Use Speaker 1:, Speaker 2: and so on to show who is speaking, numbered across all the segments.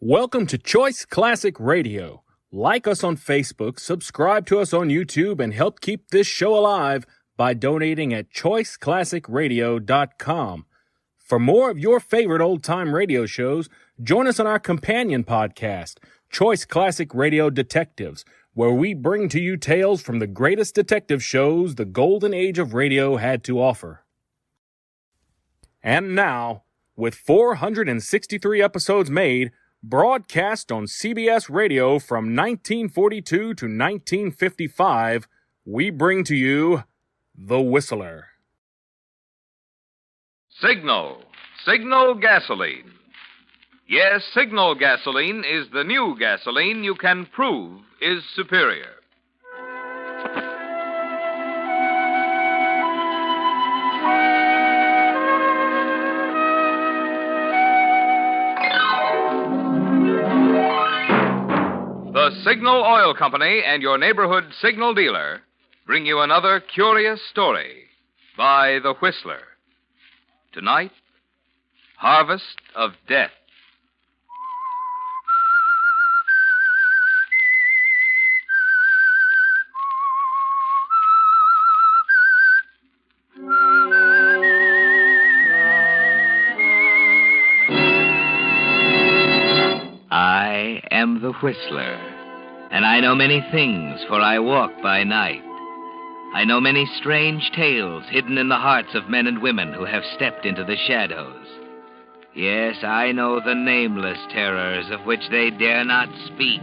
Speaker 1: Welcome to Choice Classic Radio. Like us on Facebook, subscribe to us on YouTube, and help keep this show alive by donating at choiceclassicradio.com. For more of your favorite old-time radio shows, join us on our companion podcast, Choice Classic Radio Detectives, where we bring to you tales from the greatest detective shows the golden age of radio had to offer. And now, with 463 episodes made, broadcast on CBS Radio from 1942 to 1955, we bring to you The Whistler.
Speaker 2: Signal gasoline. Yes, Signal gasoline is the new gasoline you can prove is superior. The Signal Oil Company and your neighborhood Signal dealer bring you another curious story by The Whistler. Tonight, Harvest of Death.
Speaker 3: I am the Whistler, and I know many things, for I walk by night. I know many strange tales hidden in the hearts of men and women who have stepped into the shadows. Yes, I know the nameless terrors of which they dare not speak.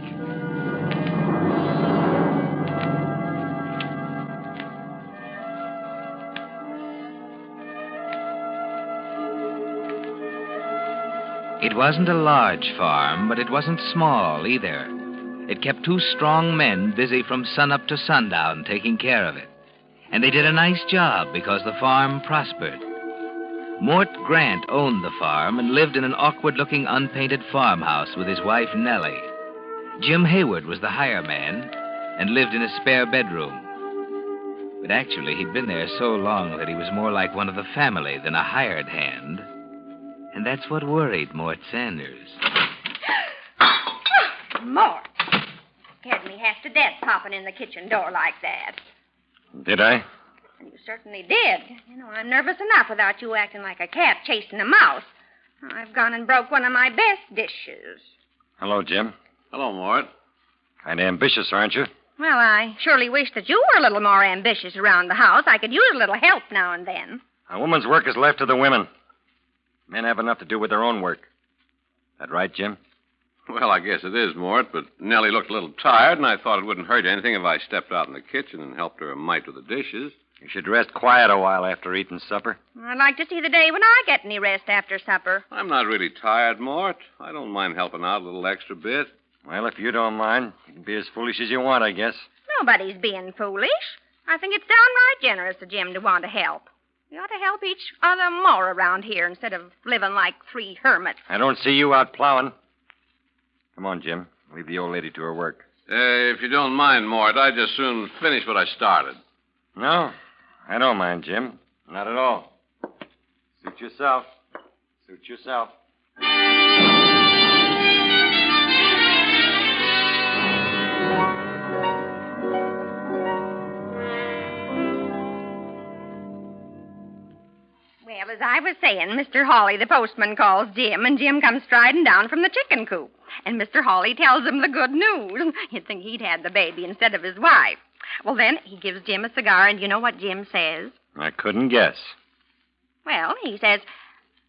Speaker 3: It wasn't a large farm, but it wasn't small either. It kept two strong men busy from sunup to sundown taking care of it. And they did a nice job because the farm prospered. Mort Grant owned the farm and lived in an awkward-looking unpainted farmhouse with his wife Nellie. Jim Hayward was the hireman and lived in a spare bedroom. But actually, he'd been there so long that he was more like one of the family than a hired hand. And that's what worried Mort Sanders.
Speaker 4: Mort. Scared me half to death popping in the kitchen door like that.
Speaker 5: Did I?
Speaker 4: You certainly did. You know, I'm nervous enough without you acting like a cat chasing a mouse. I've gone and broke one of my best dishes.
Speaker 5: Hello, Jim.
Speaker 6: Hello, Mort.
Speaker 5: Kind of ambitious, aren't you?
Speaker 4: Well, I surely wish that you were a little more ambitious around the house. I could use a little help now and then.
Speaker 5: A woman's work is left to the women. Men have enough to do with their own work. That right, Jim?
Speaker 6: Well, I guess it is, Mort, but Nellie looked a little tired, and I thought it wouldn't hurt anything if I stepped out in the kitchen and helped her a mite with the dishes.
Speaker 5: You should rest quiet a while after eating supper.
Speaker 4: I'd like to see the day when I get any rest after supper.
Speaker 6: I'm not really tired, Mort. I don't mind helping out a little extra bit.
Speaker 5: Well, if you don't mind, you can be as foolish as you want, I guess.
Speaker 4: Nobody's being foolish. I think it's downright generous of Jim to want to help. We ought to help each other more around here instead of living like three hermits.
Speaker 5: I don't see you out plowing. Come on, Jim. Leave the old lady to her work.
Speaker 6: If you don't mind, Mort, I'd just soon finish what I started.
Speaker 5: No, I don't mind, Jim. Not at all. Suit yourself. Suit yourself.
Speaker 4: Well, as I was saying, Mr. Hawley, the postman, calls Jim, and Jim comes striding down from the chicken coop. And Mr. Hawley tells him the good news. You'd think he'd had the baby instead of his wife. Well, then he gives Jim a cigar, and you know what Jim says?
Speaker 5: I couldn't guess.
Speaker 4: Well, he says,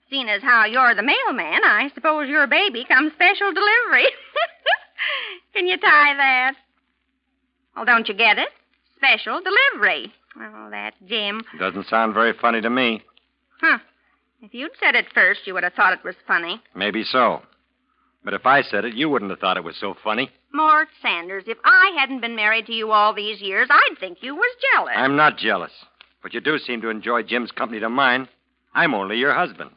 Speaker 4: seeing as how you're the mailman, I suppose your baby comes special delivery. Can you tie that? Well, don't you get it? Special delivery. Well, that's Jim.
Speaker 5: Doesn't sound very funny to me.
Speaker 4: Huh. If you'd said it first, you would have thought it was funny.
Speaker 5: Maybe so. But if I said it, you wouldn't have thought it was so funny.
Speaker 4: Mort Sanders, if I hadn't been married to you all these years, I'd think you was jealous.
Speaker 5: I'm not jealous. But you do seem to enjoy Jim's company to mine. I'm only your husband.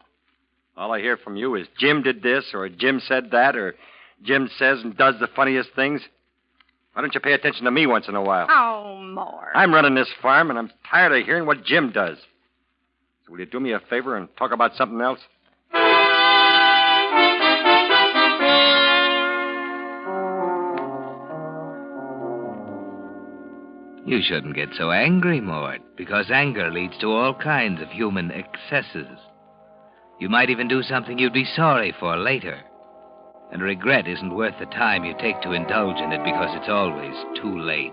Speaker 5: All I hear from you is Jim did this, or Jim said that, or Jim says and does the funniest things. Why don't you pay attention to me once in a while?
Speaker 4: Oh, Mort.
Speaker 5: I'm running this farm, and I'm tired of hearing what Jim does. So will you do me a favor and talk about something else?
Speaker 3: You shouldn't get so angry, Mort, because anger leads to all kinds of human excesses. You might even do something you'd be sorry for later. And regret isn't worth the time you take to indulge in it because it's always too late.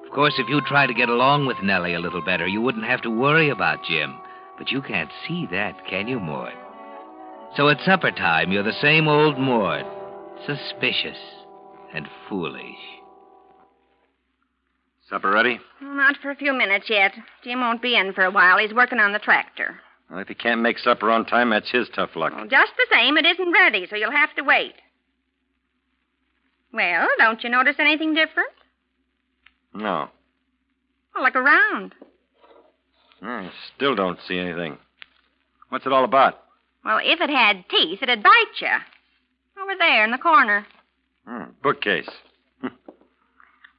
Speaker 3: Of course, if you try to get along with Nellie a little better, you wouldn't have to worry about Jim. But you can't see that, can you, Mort? So at supper time, you're the same old Mort, suspicious and foolish.
Speaker 5: Supper ready?
Speaker 4: Not for a few minutes yet. Jim won't be in for a while. He's working on the tractor.
Speaker 5: Well, if he can't make supper on time, that's his tough luck.
Speaker 4: Well, just the same, it isn't ready, so you'll have to wait. Well, don't you notice anything different?
Speaker 5: No.
Speaker 4: Well, look around.
Speaker 5: I still don't see anything. What's it all about?
Speaker 4: Well, if it had teeth, it'd bite you. Over there in the corner.
Speaker 5: Bookcase.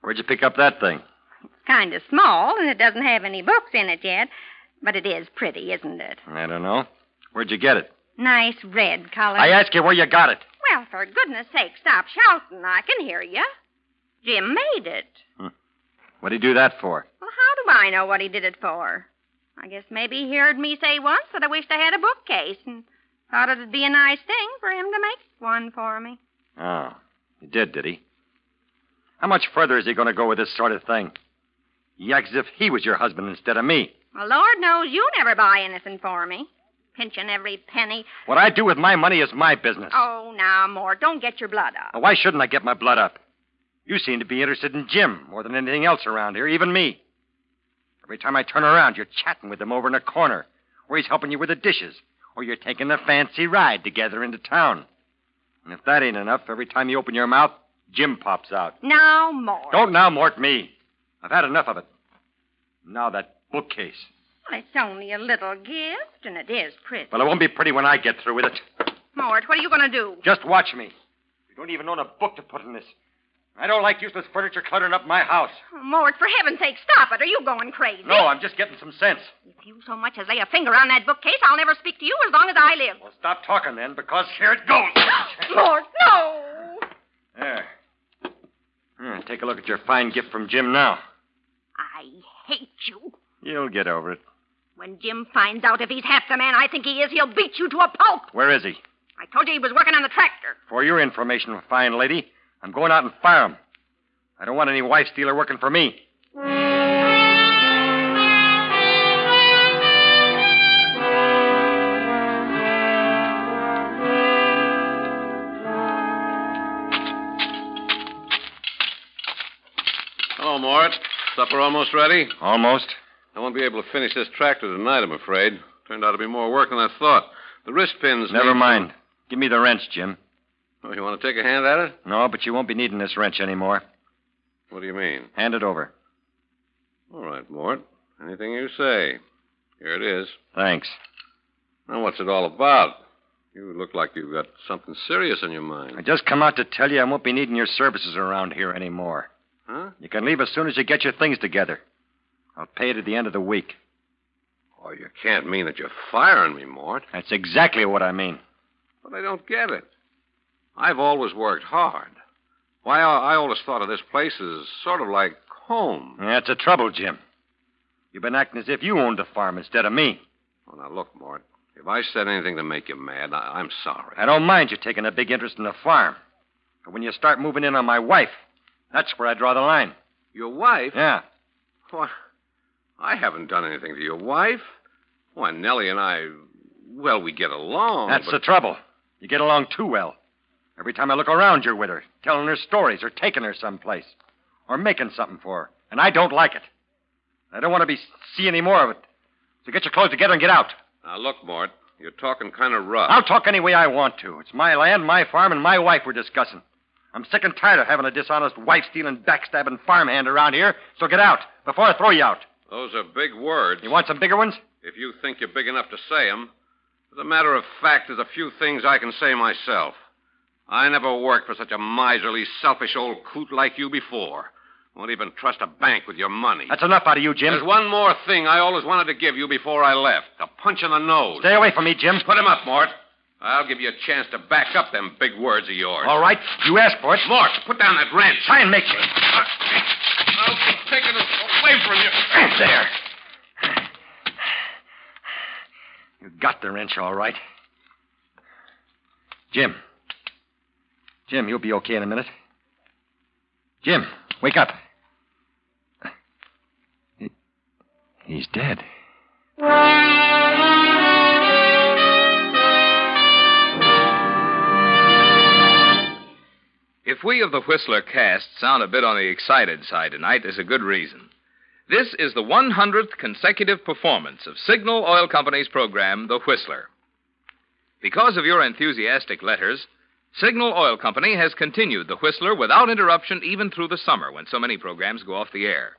Speaker 5: Where'd you pick up that thing?
Speaker 4: It's kind of small, and it doesn't have any books in it yet. But it is pretty, isn't it?
Speaker 5: I don't know. Where'd you get it?
Speaker 4: Nice red color.
Speaker 5: I ask you where you got it.
Speaker 4: Well, for goodness sake, stop shouting. I can hear you. Jim made it.
Speaker 5: What'd he do that for?
Speaker 4: Well, how do I know what he did it for? I guess maybe he heard me say once that I wished I had a bookcase and thought it'd be a nice thing for him to make one for me.
Speaker 5: Oh, he did he? How much further is he going to go with this sort of thing? He acts as if he was your husband instead of me.
Speaker 4: Well, Lord knows you never buy anything for me. Pinching every penny.
Speaker 5: What I do with my money is my business.
Speaker 4: Oh, now, Mort, don't get your blood up.
Speaker 5: Now, why shouldn't I get my blood up? You seem to be interested in Jim more than anything else around here, even me. Every time I turn around, you're chatting with him over in a corner, or he's helping you with the dishes, or you're taking a fancy ride together into town. And if that ain't enough, every time you open your mouth, Jim pops out.
Speaker 4: Now, Mort.
Speaker 5: Don't now, Mort, me. I've had enough of it. Now that bookcase.
Speaker 4: Well, it's only a little gift, and it is pretty.
Speaker 5: Well, it won't be pretty when I get through with it.
Speaker 4: Mort, what are you going to do?
Speaker 5: Just watch me. You don't even own a book to put in this. I don't like useless furniture cluttering up my house.
Speaker 4: Oh, Mort, for heaven's sake, stop it. Are you going crazy?
Speaker 5: No, I'm just getting some sense.
Speaker 4: If you so much as lay a finger on that bookcase, I'll never speak to you as long as I live.
Speaker 5: Well, stop talking then, because here it goes.
Speaker 4: Mort, no!
Speaker 5: There. Take a look at your fine gift from Jim now.
Speaker 4: I hate you.
Speaker 5: You'll get over it.
Speaker 4: When Jim finds out if he's half the man I think he is, he'll beat you to a pulp.
Speaker 5: Where is he?
Speaker 4: I told you he was working on the tractor.
Speaker 5: For your information, fine lady, I'm going out and fire him. I don't want any wife stealer working for me.
Speaker 6: Hello, Mort. Supper almost ready?
Speaker 5: Almost.
Speaker 6: I won't be able to finish this tractor tonight, I'm afraid. Turned out to be more work than I thought. The wrist pins...
Speaker 5: Never mind. Give me the wrench, Jim.
Speaker 6: Oh, you want to take a hand at it?
Speaker 5: No, but you won't be needing this wrench anymore.
Speaker 6: What do you mean?
Speaker 5: Hand it over.
Speaker 6: All right, Mort. Anything you say. Here it is.
Speaker 5: Thanks.
Speaker 6: Now, what's it all about? You look like you've got something serious on your mind.
Speaker 5: I just come out to tell you I won't be needing your services around here anymore.
Speaker 6: Huh?
Speaker 5: You can leave as soon as you get your things together. I'll pay it at the end of the week.
Speaker 6: Oh, you can't mean that you're firing me, Mort.
Speaker 5: That's exactly what I mean.
Speaker 6: But I don't get it. I've always worked hard. Why, I always thought of this place as sort of like home.
Speaker 5: That's the trouble, Jim. You've been acting as if you owned the farm instead of me.
Speaker 6: Oh, now, look, Mort. If I said anything to make you mad, I'm sorry.
Speaker 5: I don't mind you taking a big interest in the farm. But when you start moving in on my wife, that's where I draw the line.
Speaker 6: Your wife?
Speaker 5: Yeah.
Speaker 6: Why, I haven't done anything to your wife. Why, Nellie and I, well, we get along.
Speaker 5: That's the trouble. You get along too well. Every time I look around, you're with her, telling her stories or taking her someplace or making something for her. And I don't like it. I don't want to see any more of it. So get your clothes together and get out.
Speaker 6: Now, look, Mort, you're talking kind of rough.
Speaker 5: I'll talk any way I want to. It's my land, my farm, and my wife we're discussing. I'm sick and tired of having a dishonest, wife-stealing, backstabbing farmhand around here, so get out before I throw you out.
Speaker 6: Those are big words.
Speaker 5: You want some bigger ones?
Speaker 6: If you think you're big enough to say them. As a matter of fact, there's a few things I can say myself. I never worked for such a miserly, selfish old coot like you before. Won't even trust a bank with your money.
Speaker 5: That's enough out of you, Jim.
Speaker 6: There's one more thing I always wanted to give you before I left. A punch in the nose.
Speaker 5: Stay away from me, Jim.
Speaker 6: Put him up, Mort. I'll give you a chance to back up them big words of yours.
Speaker 5: All right, you asked for it.
Speaker 6: Mort, put down that wrench.
Speaker 5: Try and make me.
Speaker 6: I'll be taking it away from you.
Speaker 5: There. You got the wrench, all right. Jim. Jim, you'll be okay in a minute. Jim, wake up. He's dead.
Speaker 2: If we of the Whistler cast sound a bit on the excited side tonight, there's a good reason. This is the 100th consecutive performance of Signal Oil Company's program, The Whistler. Because of your enthusiastic letters, Signal Oil Company has continued The Whistler without interruption even through the summer when so many programs go off the air.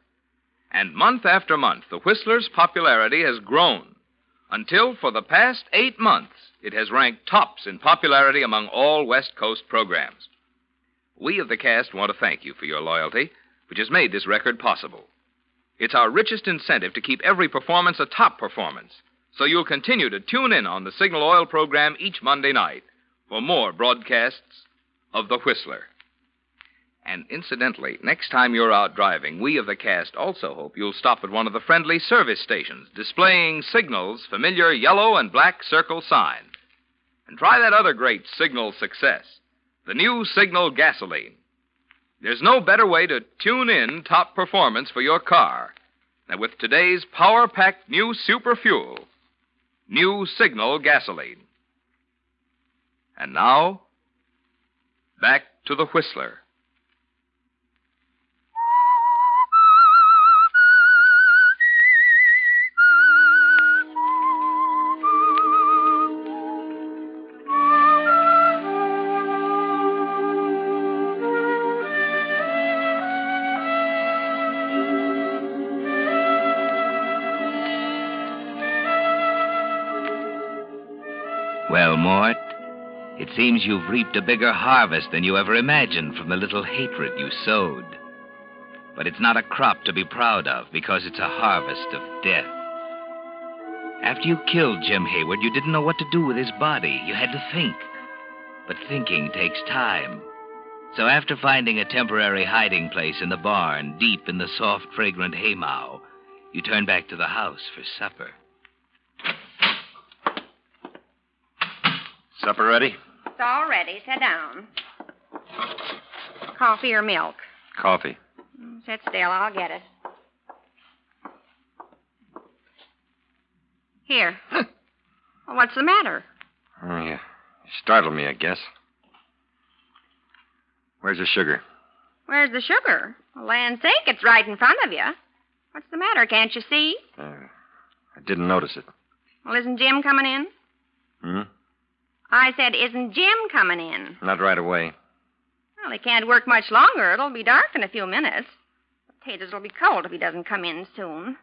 Speaker 2: And month after month, The Whistler's popularity has grown until for the past 8 months it has ranked tops in popularity among all West Coast programs. We of the cast want to thank you for your loyalty, which has made this record possible. It's our richest incentive to keep every performance a top performance, so you'll continue to tune in on the Signal Oil program each Monday night for more broadcasts of The Whistler. And incidentally, next time you're out driving, we of the cast also hope you'll stop at one of the friendly service stations displaying Signal's familiar yellow and black circle sign. And try that other great Signal success, the new Signal gasoline. There's no better way to tune in top performance for your car than with today's power-packed new super fuel, new Signal gasoline. And now, back to the Whistler.
Speaker 3: Well, Mort, it seems you've reaped a bigger harvest than you ever imagined from the little hatred you sowed. But it's not a crop to be proud of because it's a harvest of death. After you killed Jim Hayward, you didn't know what to do with his body. You had to think. But thinking takes time. So after finding a temporary hiding place in the barn, deep in the soft, fragrant haymow, you turned back to the house for supper.
Speaker 5: Supper ready?
Speaker 4: It's all ready. Sit down. Coffee or milk?
Speaker 5: Coffee.
Speaker 4: Sit still. I'll get it. Here. Well, what's the matter?
Speaker 5: Oh, yeah. You startled me, I guess. Where's the sugar?
Speaker 4: Where's the sugar? Well, land's sake, it's right in front of you. What's the matter? Can't you see?
Speaker 5: I didn't notice it.
Speaker 4: Well, isn't Jim coming in? I said, isn't Jim coming in?
Speaker 5: Not right away.
Speaker 4: Well, he can't work much longer. It'll be dark in a few minutes. Potatoes will be cold if he doesn't come in soon.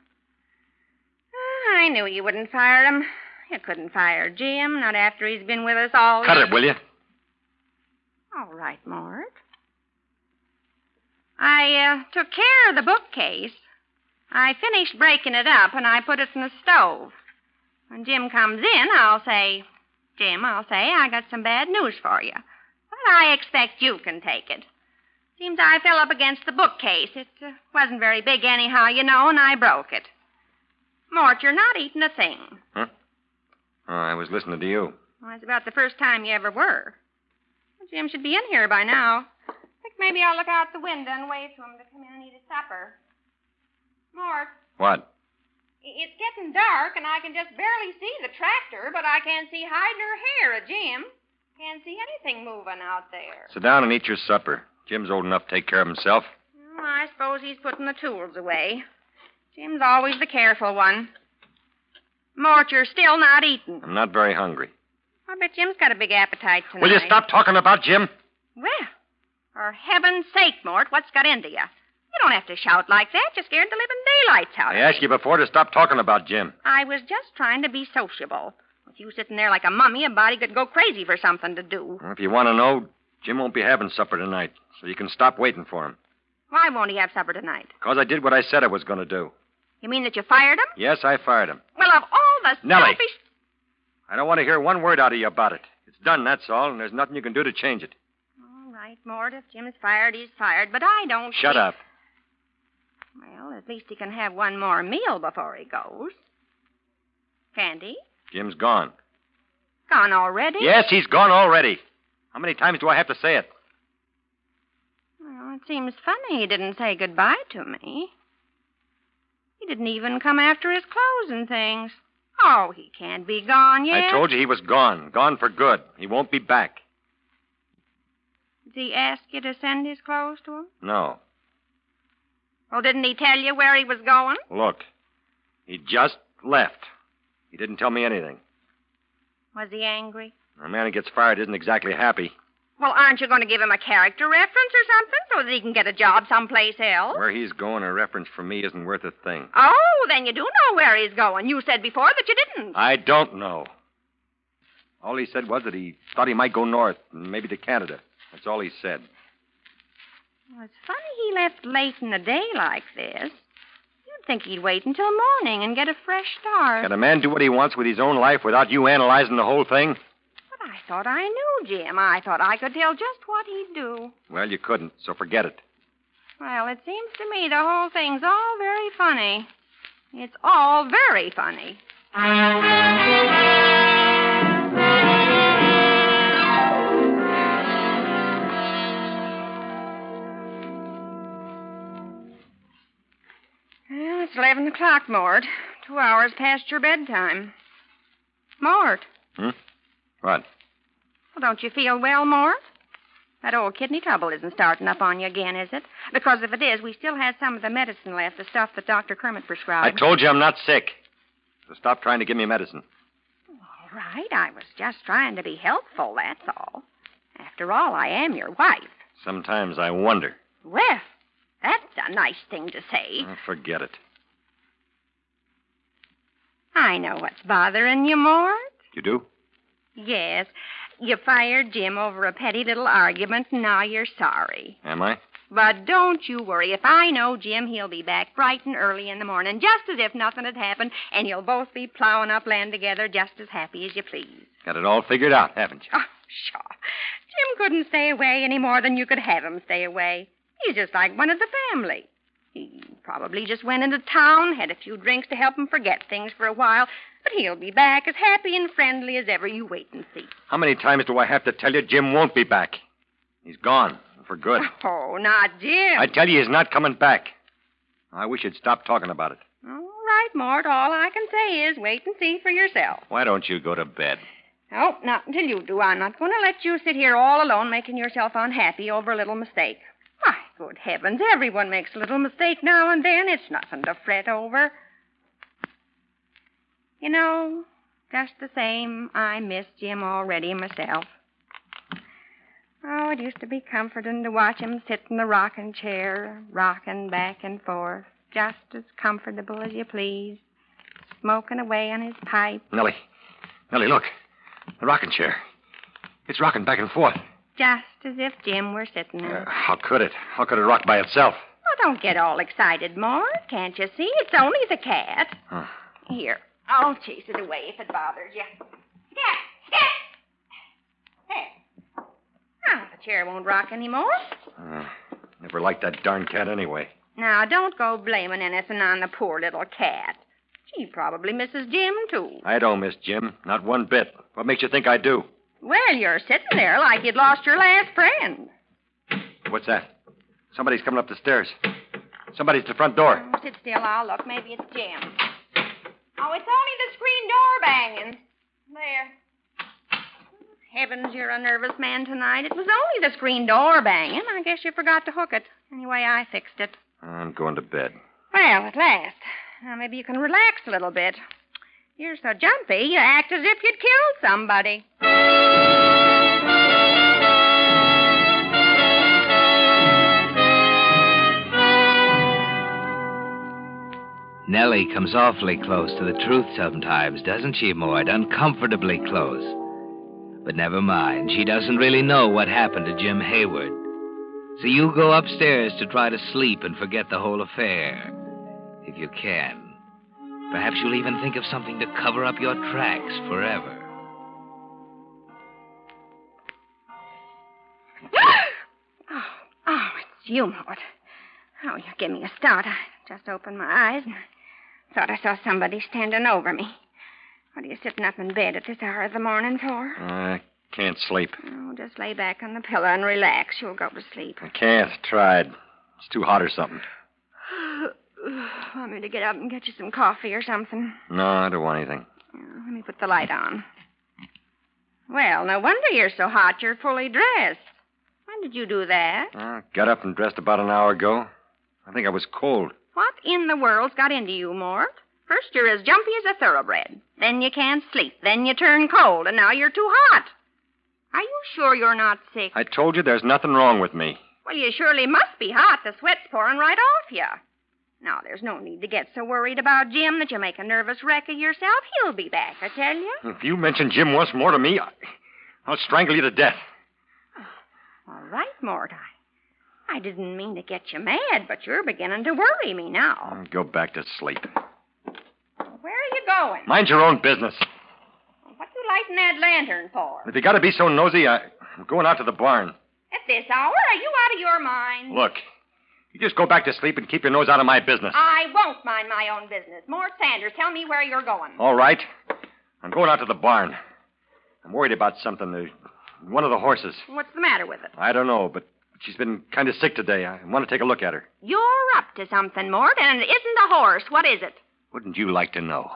Speaker 4: I knew you wouldn't fire him. You couldn't fire Jim, not after he's been with us all...
Speaker 5: Cut it, will you?
Speaker 4: All right, Mort. I took care of the bookcase. I finished breaking it up, and I put it in the stove. When Jim comes in, I'll say, Jim, I got some bad news for you. But I expect you can take it. Seems I fell up against the bookcase. It wasn't very big anyhow, you know, and I broke it. Mort, you're not eating a thing.
Speaker 5: Huh? Oh, I was listening to you.
Speaker 4: Well, it's about the first time you ever were. Well, Jim should be in here by now. I think maybe I'll look out the window and wait for him to come in and eat his supper. Mort.
Speaker 5: What?
Speaker 4: It's getting dark, and I can just barely see the tractor, but I can't see hide nor hair of Jim. Can't see anything moving out there.
Speaker 5: Sit down and eat your supper. Jim's old enough to take care of himself.
Speaker 4: Well, I suppose he's putting the tools away. Jim's always the careful one. Mort, you're still not eating.
Speaker 5: I'm not very hungry.
Speaker 4: I bet Jim's got a big appetite tonight.
Speaker 5: Will you stop talking about Jim?
Speaker 4: Well, for heaven's sake, Mort, what's got into you? You don't have to shout like that. You're scared the living daylights out
Speaker 5: I
Speaker 4: of
Speaker 5: asked you before to stop talking about Jim.
Speaker 4: I was just trying to be sociable. With you sitting there like a mummy, a body could go crazy for something to do.
Speaker 5: Well, if you want to know, Jim won't be having supper tonight, so you can stop waiting for him.
Speaker 4: Why won't he have supper tonight?
Speaker 5: Because I did what I said I was going to do.
Speaker 4: You mean that you fired him?
Speaker 5: Yes, I fired him.
Speaker 4: Well, of all the
Speaker 5: Nellie.
Speaker 4: selfish...
Speaker 5: I don't want to hear one word out of you about it. It's It's done, that's all, and there's nothing you can do to change it.
Speaker 4: All right, Mort. If Jim's fired, he's fired. But I don't
Speaker 5: Shut up.
Speaker 4: Well, at least he can have one more meal before he goes. Can't he?
Speaker 5: Jim's gone.
Speaker 4: Gone already?
Speaker 5: Yes, he's gone already. How many times do I have to say it?
Speaker 4: Well, it seems funny he didn't say goodbye to me. He didn't even come after his clothes and things. Oh, he can't be gone yet.
Speaker 5: I told you he was gone. Gone for good. He won't be back.
Speaker 4: Did he ask you to send his clothes to him?
Speaker 5: No.
Speaker 4: Well, didn't he tell you where he was going?
Speaker 5: Look, he just left. He didn't tell me anything.
Speaker 4: Was he angry?
Speaker 5: A man who gets fired isn't exactly happy.
Speaker 4: Well, aren't you going to give him a character reference or something so that he can get a job someplace else?
Speaker 5: Where he's going, a reference from me isn't worth a thing.
Speaker 4: Oh, then you do know where he's going. You said before that you didn't.
Speaker 5: I don't know. All he said was that he thought he might go north, maybe to Canada. That's all he said.
Speaker 4: Well, it's funny he left late in the day like this. You'd think he'd wait until morning and get a fresh start.
Speaker 5: Can a man do what he wants with his own life without you analyzing the whole thing?
Speaker 4: But I thought I knew Jim. I thought I could tell just what he'd do.
Speaker 5: Well, you couldn't, so forget it.
Speaker 4: Well, it seems to me the whole thing's all very funny. It's all very funny. Well, it's 11 o'clock, Mort. 2 hours past your bedtime. Mort.
Speaker 5: What?
Speaker 4: Well, don't you feel well, Mort? That old kidney trouble isn't starting up on you again, is it? Because if it is, we still have some of the medicine left, the stuff that Dr. Kermit prescribed.
Speaker 5: I told you I'm not sick. So stop trying to give me medicine.
Speaker 4: All right, I was just trying to be helpful, that's all. After all, I am your wife.
Speaker 5: Sometimes I wonder.
Speaker 4: Well, that's a nice thing to say.
Speaker 5: Oh, forget it.
Speaker 4: I know what's bothering you, Mort.
Speaker 5: You do?
Speaker 4: Yes. You fired Jim over a petty little argument, and now you're sorry.
Speaker 5: Am I?
Speaker 4: But don't you worry. If I know Jim, he'll be back bright and early in the morning, just as if nothing had happened, and you'll both be plowing up land together just as happy as you please.
Speaker 5: Got it all figured out, haven't you?
Speaker 4: Oh, sure. Jim couldn't stay away any more than you could have him stay away. He's just like one of the family. He probably just went into town, had a few drinks to help him forget things for a while, but he'll be back as happy and friendly as ever. You wait and see.
Speaker 5: How many times do I have to tell you Jim won't be back? He's gone, for good.
Speaker 4: Oh, not Jim.
Speaker 5: I tell you he's not coming back. I wish you'd stop talking about it.
Speaker 4: All right, Mort. All I can say is wait and see for yourself.
Speaker 5: Why don't you go to bed?
Speaker 4: Oh, not until you do. I'm not going to let you sit here all alone making yourself unhappy over a little mistake. Why, good heavens, everyone makes a little mistake now and then. It's nothing to fret over. You know, just the same, I miss Jim already myself. Oh, it used to be comforting to watch him sit in the rocking chair, rocking back and forth, just as comfortable as you please, smoking away on his pipe.
Speaker 5: Nellie, look. The rocking chair. It's rocking back and forth.
Speaker 4: Just as if Jim were sitting there.
Speaker 5: How could it? How could it rock by itself?
Speaker 4: Oh, don't get all excited, Mort. Can't you see? It's only the cat.
Speaker 5: Huh.
Speaker 4: Here, I'll chase it away if it bothers you. There. Now, the chair won't rock anymore.
Speaker 5: Never liked that darn cat anyway.
Speaker 4: Now, don't go blaming anything on the poor little cat. She probably misses Jim, too.
Speaker 5: I don't miss Jim. Not one bit. What makes you think I do?
Speaker 4: Well, you're sitting there like you'd lost your last friend.
Speaker 5: What's that? Somebody's coming up the stairs. Somebody's at the front door.
Speaker 4: Oh, sit still. I'll look. Maybe it's Jim. Oh, it's only the screen door banging. There. Heavens, you're a nervous man tonight. It was only the screen door banging. I guess you forgot to hook it. Anyway, I fixed it.
Speaker 5: I'm going to bed.
Speaker 4: Well, at last. Now, maybe you can relax a little bit. You're so jumpy, you act as if you'd killed somebody.
Speaker 3: Nellie comes awfully close to the truth sometimes, doesn't she, Mort? Uncomfortably close. But never mind. She doesn't really know what happened to Jim Hayward. So you go upstairs to try to sleep and forget the whole affair. If you can. Perhaps you'll even think of something to cover up your tracks forever.
Speaker 4: Oh, it's you, Mort. Oh, you give me a start. I just opened my eyes and thought I saw somebody standing over me. What are you sitting up in bed at this hour of the morning for?
Speaker 5: I can't sleep.
Speaker 4: Oh, just lay back on the pillow and relax. You'll go to sleep.
Speaker 5: I can't. Tried. It's too hot or something.
Speaker 4: Want me to get up and get you some coffee or something?
Speaker 5: No, I don't want anything.
Speaker 4: Let me put the light on. Well, no wonder you're so hot. You're fully dressed. When did you do that?
Speaker 5: I got up and dressed about an hour ago. I think I was cold.
Speaker 4: What in the world's got into you, Mort? First you're as jumpy as a thoroughbred. Then you can't sleep. Then you turn cold, and now you're too hot. Are you sure you're not sick?
Speaker 5: I told you there's nothing wrong with me.
Speaker 4: Well, you surely must be hot. The sweat's pouring right off you. Now, there's no need to get so worried about Jim that you make a nervous wreck of yourself. He'll be back, I tell you.
Speaker 5: If you mention Jim once more to me, I'll strangle you to death.
Speaker 4: All right, Mort. I didn't mean to get you mad, but you're beginning to worry me now.
Speaker 5: I'll go back to sleep.
Speaker 4: Where are you going?
Speaker 5: Mind your own business.
Speaker 4: What you lighting that lantern for?
Speaker 5: If you got to be so nosy, I'm going out to the barn.
Speaker 4: At this hour? Are you out of your mind?
Speaker 5: Look, you just go back to sleep and keep your nose out of my business.
Speaker 4: I won't mind my own business. Mort Sanders, tell me where you're going.
Speaker 5: All right. I'm going out to the barn. I'm worried about something. One of the horses.
Speaker 4: What's the matter with it?
Speaker 5: I don't know, but she's been kind of sick today. I want to take a look at her.
Speaker 4: You're up to something, Mort, and it isn't a horse. What is it?
Speaker 5: Wouldn't you like to know?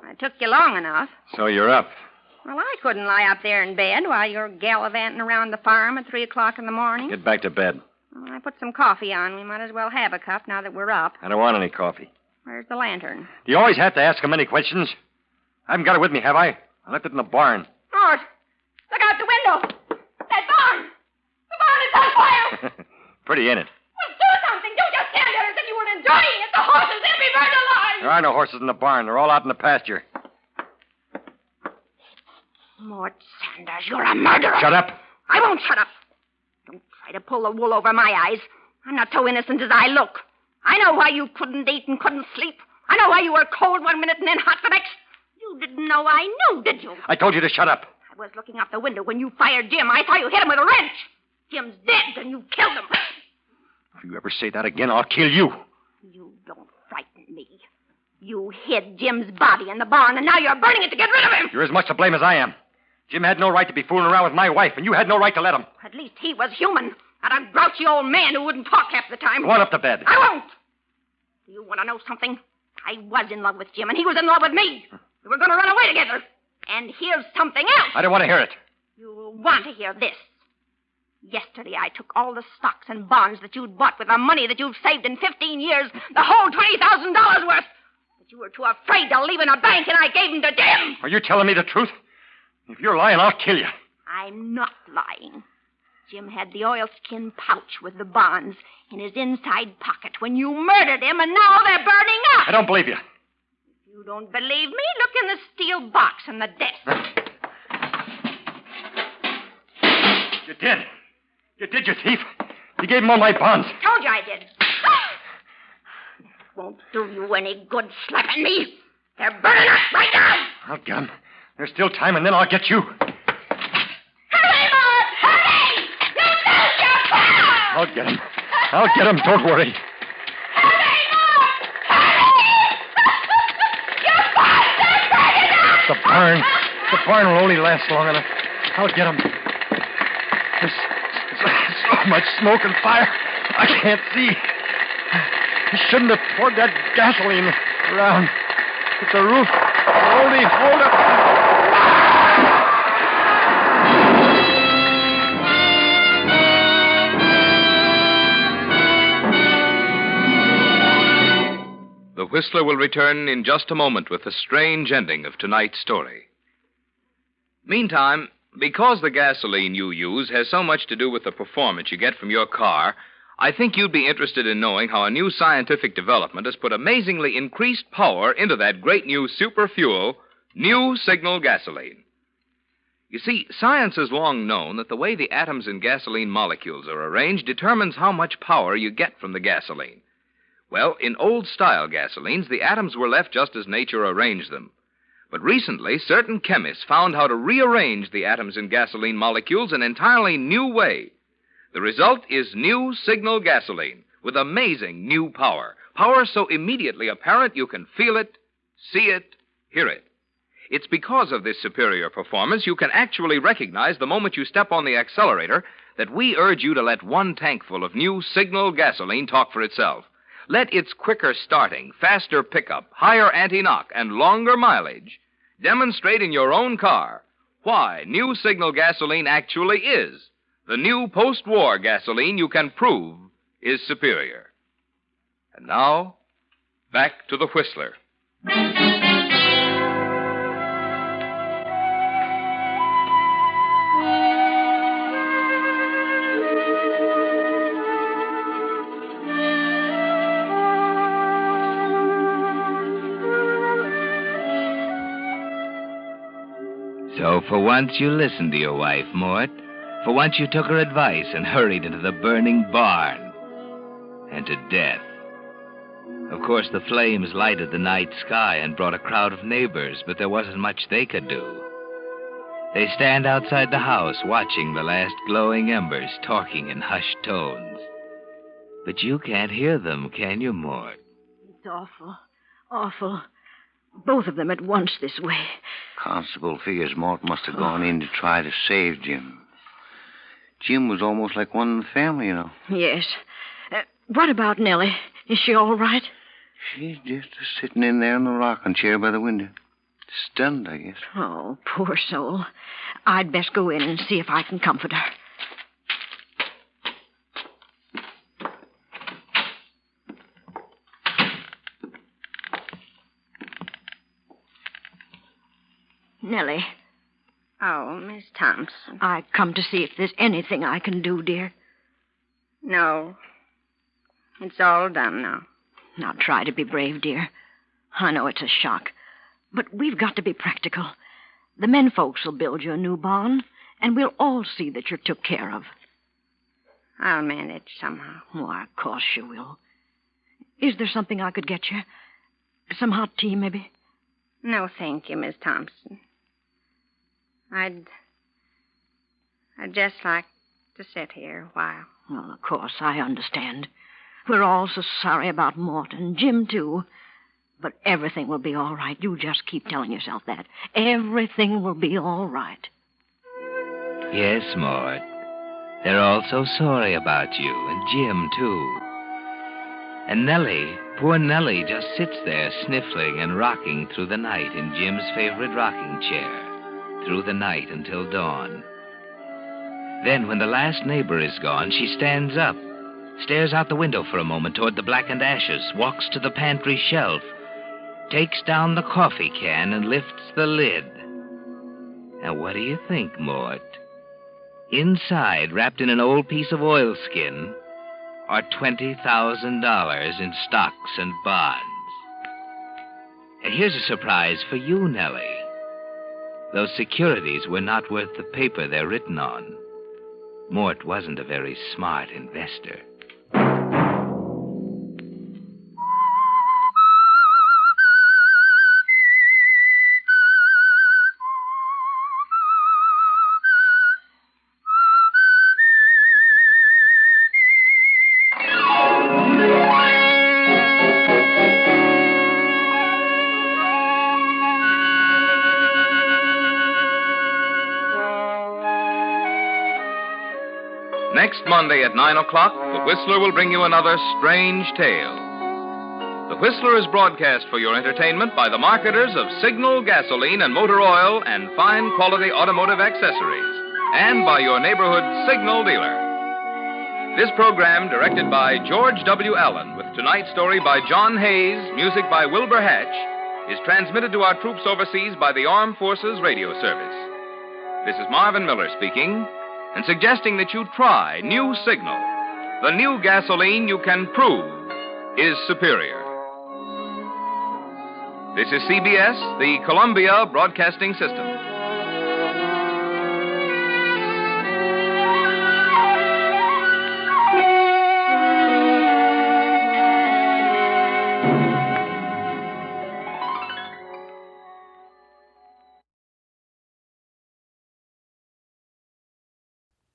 Speaker 4: It took you long enough.
Speaker 5: So you're up.
Speaker 4: Well, I couldn't lie up there in bed while you're gallivanting around the farm at 3 o'clock in the morning.
Speaker 5: Get back to bed.
Speaker 4: Well, I put some coffee on. We might as well have a cup now that we're up.
Speaker 5: I don't want any coffee.
Speaker 4: Where's the lantern?
Speaker 5: Do you always have to ask him any questions? I haven't got it with me, have I? I left it in the barn.
Speaker 4: Mort, look out the window. That barn. The barn is on fire.
Speaker 5: Pretty in it.
Speaker 4: Well, do something. Don't just stand there as if you were enjoying it. The horses, they'll be burned alive.
Speaker 5: There are no horses in the barn. They're all out in the pasture.
Speaker 4: Mort Sanders, you're a murderer.
Speaker 5: Shut up.
Speaker 4: I won't shut up. Don't try to pull the wool over my eyes. I'm not so innocent as I look. I know why you couldn't eat and couldn't sleep. I know why you were cold one minute and then hot the next. You didn't know I knew, did you?
Speaker 5: I told you to shut up.
Speaker 4: I was looking out the window when you fired Jim. I saw you hit him with a wrench. Jim's dead, and you killed him.
Speaker 5: If you ever say that again, I'll kill you.
Speaker 4: You don't frighten me. You hid Jim's body in the barn, and now you're burning it to get rid of him.
Speaker 5: You're as much to blame as I am. Jim had no right to be fooling around with my wife, and you had no right to let him.
Speaker 4: At least he was human, not a grouchy old man who wouldn't talk half the time.
Speaker 5: Go on up to bed.
Speaker 4: I won't. Do you want to know something? I was in love with Jim, and he was in love with me. We were going to run away together. And here's something else.
Speaker 5: I don't want to hear it.
Speaker 4: You'll want to hear this. Yesterday, I took all the stocks and bonds that you'd bought with the money that you've saved in 15 years, the whole $20,000 worth. But you were too afraid to leave in a bank, and I gave them to Jim.
Speaker 5: Are you telling me the truth? If you're lying, I'll kill you.
Speaker 4: I'm not lying. Jim had the oilskin pouch with the bonds in his inside pocket when you murdered him, and now they're burning up.
Speaker 5: I don't believe you.
Speaker 4: If you don't believe me, look in the steel box on the desk.
Speaker 5: You did. You did, you thief. You gave him all my bonds.
Speaker 4: Told you I did. It won't do you any good slapping me. They're burning up right now.
Speaker 5: I'll get him. There's still time, and then I'll get you.
Speaker 4: Hurry, Mort! Hurry! You lose your power!
Speaker 5: I'll get him. I'll get him. Don't worry.
Speaker 4: Hurry, Mort! Hurry! Your bonds are burning up!
Speaker 5: The barn will only last long enough. I'll get him. There's so much smoke and fire. I can't see. He shouldn't have poured that gasoline around. But the roof will only hold up.
Speaker 2: The Whistler will return in just a moment with the strange ending of tonight's story. Meantime, because the gasoline you use has so much to do with the performance you get from your car, I think you'd be interested in knowing how a new scientific development has put amazingly increased power into that great new super fuel, New Signal gasoline. You see, science has long known that the way the atoms in gasoline molecules are arranged determines how much power you get from the gasoline. Well, in old-style gasolines, the atoms were left just as nature arranged them. But recently, certain chemists found how to rearrange the atoms in gasoline molecules in an entirely new way. The result is new signal gasoline with amazing new power. Power so immediately apparent you can feel it, see it, hear it. It's because of this superior performance you can actually recognize the moment you step on the accelerator that we urge you to let one tankful of new signal gasoline talk for itself. Let its quicker starting, faster pickup, higher anti-knock, and longer mileage demonstrate in your own car why new signal gasoline actually is the new post-war gasoline you can prove is superior. And now, back to the Whistler.
Speaker 3: So for once you listened to your wife, Mort. For once you took her advice and hurried into the burning barn. And to death. Of course, the flames lighted the night sky and brought a crowd of neighbors, but there wasn't much they could do. They stand outside the house watching the last glowing embers, talking in hushed tones. But you can't hear them, can you, Mort?
Speaker 7: It's awful. Awful. Both of them at once this way.
Speaker 8: Constable figures Mort must have gone in to try to save Jim. Jim was almost like one in the family, you know.
Speaker 7: Yes. What about Nellie? Is she all right?
Speaker 8: She's just sitting in there in the rocking chair by the window. Stunned, I guess.
Speaker 7: Oh, poor soul. I'd best go in and see if I can comfort her. Nellie.
Speaker 4: Oh, Miss Thompson.
Speaker 7: I come to see if there's anything I can do, dear.
Speaker 4: No. It's all done now.
Speaker 7: Now try to be brave, dear. I know it's a shock, but we've got to be practical. The men folks will build you a new barn, and we'll all see that you're took care of.
Speaker 4: I'll manage somehow.
Speaker 7: Why, of course you will. Is there something I could get you? Some hot tea, maybe?
Speaker 4: No, thank you, Miss Thompson. I'd just like to sit here a while.
Speaker 7: Well, of course, I understand. We're all so sorry about Mort and Jim, too. But everything will be all right. You just keep telling yourself that. Everything will be all right.
Speaker 3: Yes, Mort. They're all so sorry about you, and Jim, too. And Nellie, poor Nellie, just sits there sniffling and rocking through the night in Jim's favorite rocking chair. Through the night until dawn. Then, when the last neighbor is gone, she stands up, stares out the window for a moment toward the blackened ashes, walks to the pantry shelf, takes down the coffee can, and lifts the lid. Now, what do you think, Mort? Inside, wrapped in an old piece of oilskin, are $20,000 in stocks and bonds. And here's a surprise for you, Nellie. Those securities were not worth the paper they're written on. Mort wasn't a very smart investor.
Speaker 2: Next Monday at 9 o'clock, The Whistler will bring you another strange tale. The Whistler is broadcast for your entertainment by the marketers of Signal gasoline and motor oil and fine quality automotive accessories, and by your neighborhood Signal dealer. This program, directed by George W. Allen, with tonight's story by John Hayes, music by Wilbur Hatch, is transmitted to our troops overseas by the Armed Forces Radio Service. This is Marvin Miller speaking, and suggesting that you try New Signal, the new gasoline you can prove is superior. This is CBS, the Columbia Broadcasting System.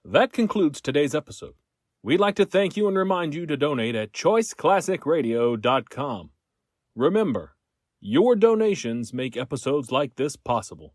Speaker 1: That concludes today's episode. We'd like to thank you and remind you to donate at choiceclassicradio.com. Remember, your donations make episodes like this possible.